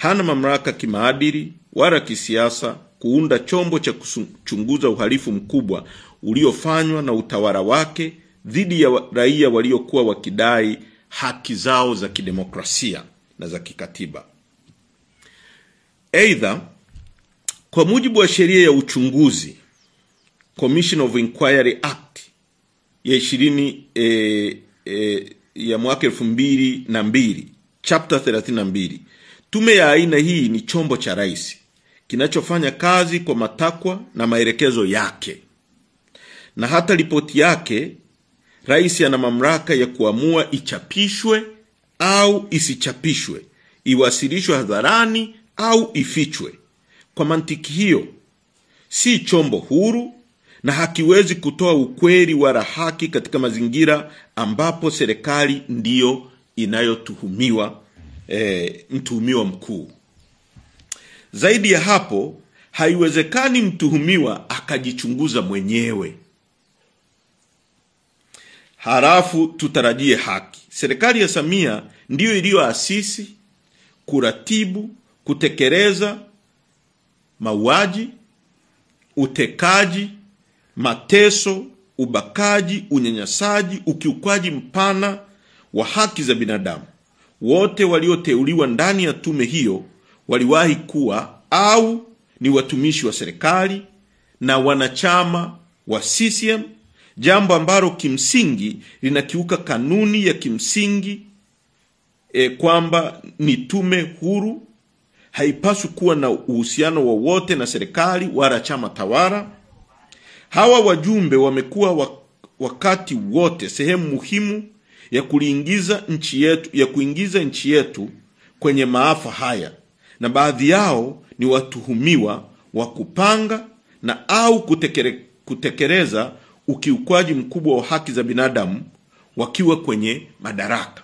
hana mamlaka kimaadili wala kisiasa kuunda chombo cha kuchunguza uhalifu mkubwa uliofanywa na utawala wake dhidi ya raia waliokuwa wakidai haki zao za kidemokrasia na za kikatiba. Aidha, kwa mujibu wa sheria ya uchunguzi Commission of Inquiry Act ya 20 ya mwaka 2002 chapter 32, tume ya aina hii ni chombo cha rais kinachofanya kazi kwa matakwa na maelekezo yake, na hata ripoti yake rais ana mamlaka ya kuamua ichapishwe au isichapishwe, iwasilishwe hadharani au ifichwe. Kwa mantiki hiyo, si chombo huru na hakiwezi kutoa ukweli wala haki katika mazingira ambapo serikali ndiyo inayotuhumiwa mtuhumiwa mkuu. Zaidi ya hapo, haiwezekani mtuhumiwa akajichunguza mwenyewe halafu tutarajie haki. Serikali ya Samia ndiyo iliyoasisi, kuratibu, kutekeleza mauaji, utekaji, mateso, ubakaji, unyanyasaji, ukiukwaji mpana wa haki za binadamu. Wote walioteuliwa ndani ya tume hiyo waliwahi kuwa au ni watumishi wa serikali na wanachama wa CCM, jambo ambalo kimsingi linakiuka kanuni ya kimsingi kwamba ni tume huru, haipaswi kuwa na uhusiano wowote na serikali wala chama tawala. Hawa wajumbe wamekuwa wakati wote sehemu muhimu ya kuingiza nchi yetu kwenye maafa haya, na baadhi yao ni watuhumiwa wa kupanga na au kutekeleza ukiukwaji mkubwa wa haki za binadamu wakiwa kwenye madaraka.